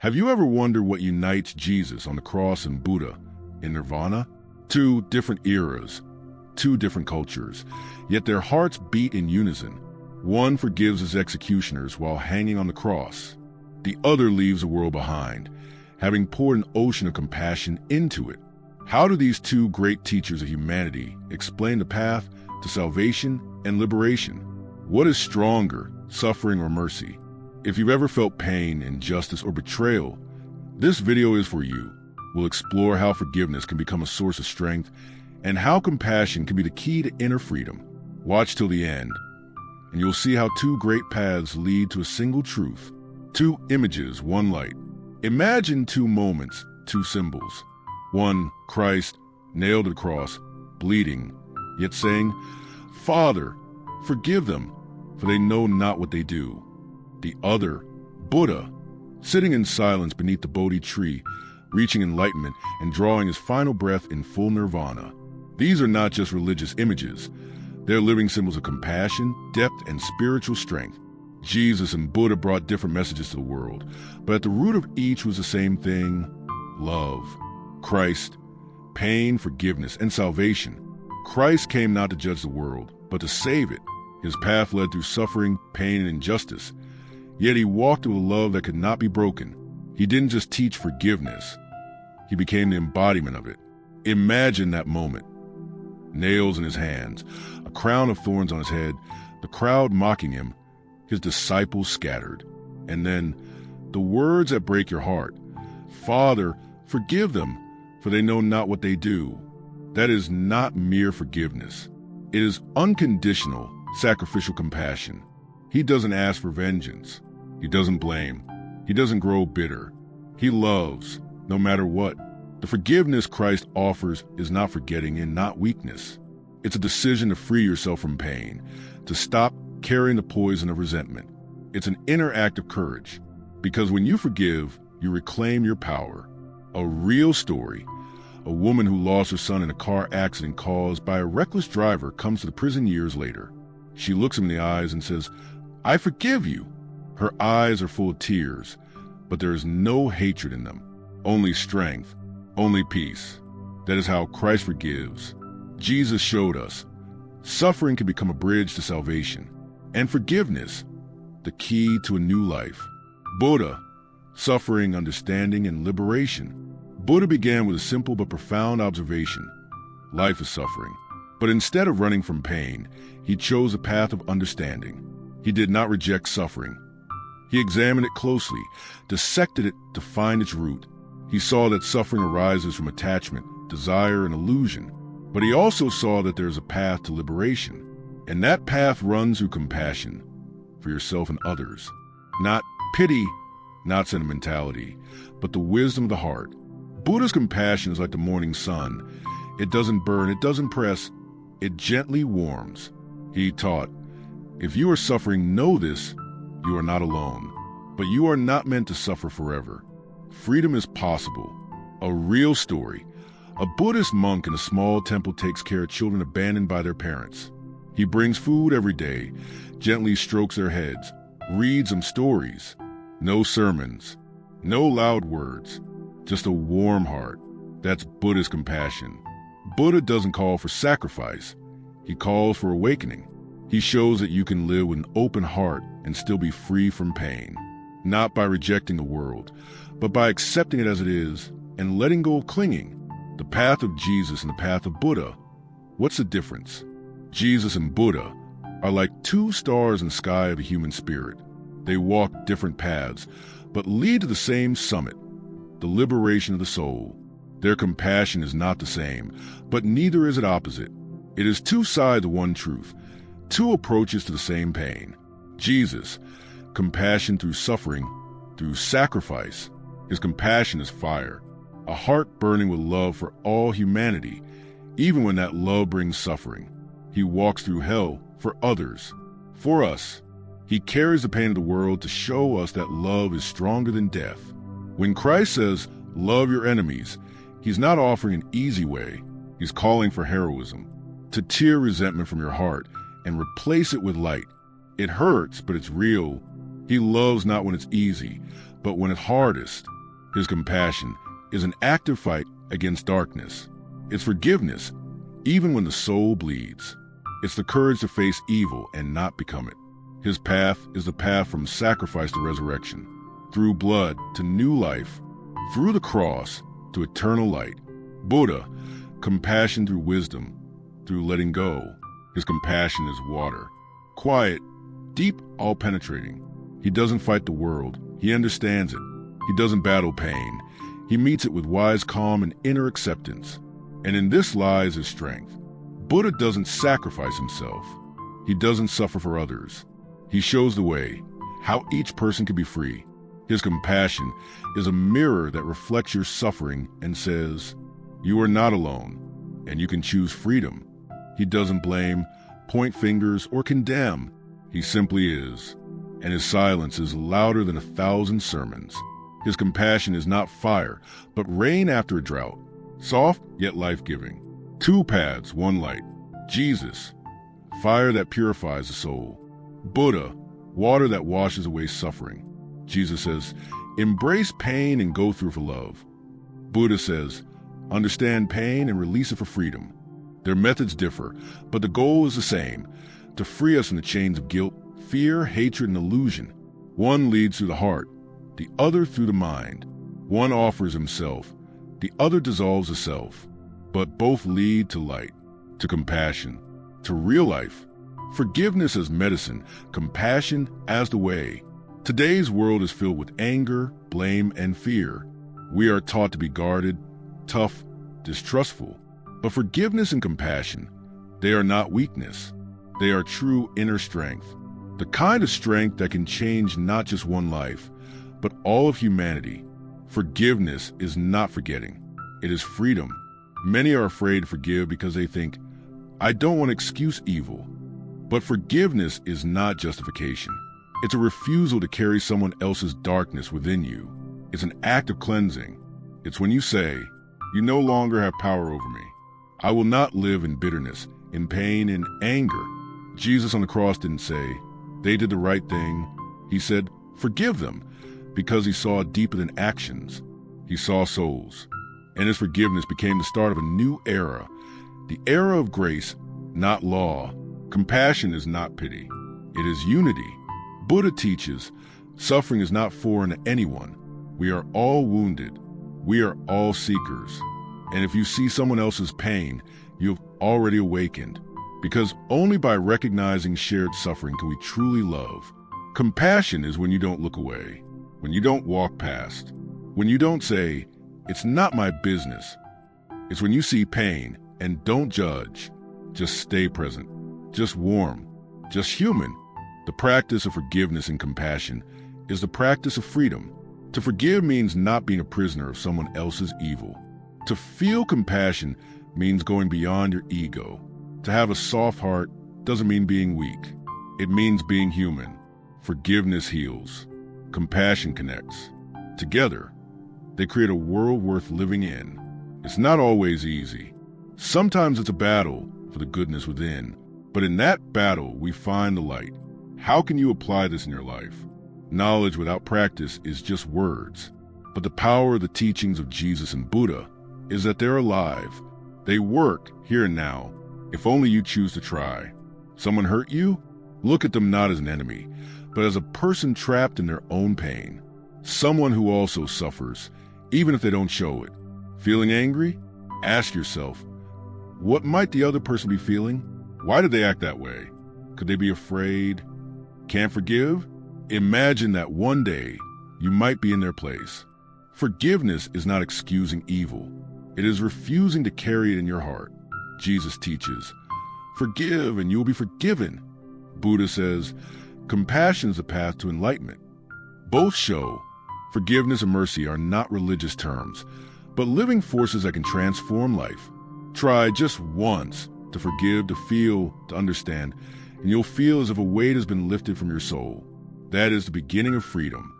Have you ever wondered what unites Jesus on the cross and Buddha in nirvana? Two different eras, two different cultures, yet their hearts beat in unison. One forgives his executioners while hanging on the cross. The other leaves the world behind, having poured an ocean of compassion into it. How do these two great teachers of humanity explain the path to salvation and liberation? What is stronger, suffering or mercy? If you've ever felt pain, injustice, or betrayal, this video is for you. We'll explore how forgiveness can become a source of strength and how compassion can be the key to inner freedom. Watch till the end, and you'll see how two great paths lead to a single truth. Two images, one light. Imagine two moments, two symbols. One, Christ, nailed to the cross, bleeding, yet saying, "Father, forgive them, for they know not what they do." The other, Buddha, sitting in silence beneath the Bodhi tree, reaching enlightenment and drawing his final breath in full nirvana. These are not just religious images. They're living symbols of compassion, depth, and spiritual strength. Jesus and Buddha brought different messages to the world, but at the root of each was the same thing: love. Christ, pain, forgiveness, and salvation. Christ came not to judge the world, but to save it. His path led through suffering, pain, and injustice. Yet he walked with a love that could not be broken. He didn't just teach forgiveness. He became the embodiment of it. Imagine that moment. Nails in his hands, a crown of thorns on his head, the crowd mocking him, his disciples scattered. And then the words that break your heart: "Father, forgive them, for they know not what they do." That is not mere forgiveness. It is unconditional, sacrificial compassion. He doesn't ask for vengeance. He doesn't blame. He doesn't grow bitter. He loves, no matter what. The forgiveness Christ offers is not forgetting and not weakness. It's a decision to free yourself from pain, to stop carrying the poison of resentment. It's an inner act of courage, because when you forgive, you reclaim your power. A real story. A woman who lost her son in a car accident caused by a reckless driver comes to the prison years later. She looks him in the eyes and says, "I forgive you." Her eyes are full of tears, but there is no hatred in them. Only strength, only peace. That is how Christ forgives. Jesus showed us suffering can become a bridge to salvation, and forgiveness, the key to a new life. Buddha, suffering, understanding, and liberation. Buddha began with a simple but profound observation: life is suffering. But instead of running from pain, he chose a path of understanding. He did not reject suffering. He examined it closely, dissected it to find its root. He saw that suffering arises from attachment, desire, and illusion. But he also saw that there is a path to liberation. And that path runs through compassion for yourself and others. Not pity, not sentimentality, but the wisdom of the heart. Buddha's compassion is like the morning sun. It doesn't burn, it doesn't press, it gently warms. He taught, if you are suffering, know this: you are not alone. But you are not meant to suffer forever. Freedom is possible. A real story. A Buddhist monk in a small temple takes care of children abandoned by their parents. He brings food every day, gently strokes their heads, reads them stories. No sermons, no loud words, just a warm heart. That's Buddha's compassion. Buddha doesn't call for sacrifice. He calls for awakening. He shows that you can live with an open heart and still be free from pain. Not by rejecting the world, but by accepting it as it is and letting go of clinging. The path of Jesus and the path of Buddha. What's the difference? Jesus and Buddha are like two stars in the sky of the human spirit. They walk different paths, but lead to the same summit, the liberation of the soul. Their compassion is not the same, but neither is it opposite. It is two sides of one truth, two approaches to the same pain. Jesus, compassion through suffering, through sacrifice. His compassion is fire, a heart burning with love for all humanity, even when that love brings suffering. He walks through hell for others, for us. He carries the pain of the world to show us that love is stronger than death. When Christ says, love your enemies, he's not offering an easy way. He's calling for heroism, to tear resentment from your heart and replace it with light. It hurts, but it's real. He loves not when it's easy, but when it's hardest. His compassion is an active fight against darkness. It's forgiveness, even when the soul bleeds. It's the courage to face evil and not become it. His path is the path from sacrifice to resurrection, through blood to new life, through the cross to eternal light. Buddha, compassion through wisdom, through letting go. His compassion is water, quiet, deep, all-penetrating. He doesn't fight the world. He understands it. He doesn't battle pain. He meets it with wise calm and inner acceptance. And in this lies his strength. Buddha doesn't sacrifice himself. He doesn't suffer for others. He shows the way, how each person can be free. His compassion is a mirror that reflects your suffering and says, you are not alone, and you can choose freedom. He doesn't blame, point fingers, or condemn. He simply is, and his silence is louder than 1,000 sermons. His compassion is not fire, but rain after a drought, soft yet life-giving. 2 paths, 1 light. Jesus, fire that purifies the soul. Buddha, water that washes away suffering. Jesus says, embrace pain and go through for love. Buddha says, understand pain and release it for freedom. Their methods differ, but the goal is the same, to free us from the chains of guilt, fear, hatred, and illusion. One leads through the heart, the other through the mind. One offers himself, the other dissolves the self. But both lead to light, to compassion, to real life. Forgiveness as medicine, compassion as the way. Today's world is filled with anger, blame, and fear. We are taught to be guarded, tough, distrustful. But forgiveness and compassion, they are not weakness. They are true inner strength. The kind of strength that can change not just one life, but all of humanity. Forgiveness is not forgetting. It is freedom. Many are afraid to forgive because they think, I don't want to excuse evil. But forgiveness is not justification. It's a refusal to carry someone else's darkness within you. It's an act of cleansing. It's when you say, you no longer have power over me. I will not live in bitterness, in pain, in anger. Jesus on the cross didn't say, they did the right thing. He said, forgive them, because he saw deeper than actions. He saw souls. And his forgiveness became the start of a new era, the era of grace, not law. Compassion is not pity. It is unity. Buddha teaches, suffering is not foreign to anyone. We are all wounded. We are all seekers. And if you see someone else's pain, you have already awakened. Because only by recognizing shared suffering can we truly love. Compassion is when you don't look away, when you don't walk past, when you don't say, it's not my business. It's when you see pain and don't judge. Just stay present, just warm, just human. The practice of forgiveness and compassion is the practice of freedom. To forgive means not being a prisoner of someone else's evil. To feel compassion means going beyond your ego. To have a soft heart doesn't mean being weak. It means being human. Forgiveness heals. Compassion connects. Together, they create a world worth living in. It's not always easy. Sometimes it's a battle for the goodness within. But in that battle, we find the light. How can you apply this in your life? Knowledge without practice is just words. But the power of the teachings of Jesus and Buddha is that they're alive. They work here and now, if only you choose to try. Someone hurt you? Look at them not as an enemy, but as a person trapped in their own pain. Someone who also suffers, even if they don't show it. Feeling angry? Ask yourself, what might the other person be feeling? Why did they act that way? Could they be afraid? Can't forgive? Imagine that one day you might be in their place. Forgiveness is not excusing evil. It is refusing to carry it in your heart. Jesus teaches, forgive and you will be forgiven. Buddha says, compassion is the path to enlightenment. Both show forgiveness and mercy are not religious terms, but living forces that can transform life. Try just once to forgive, to feel, to understand, and you'll feel as if a weight has been lifted from your soul. That is the beginning of freedom.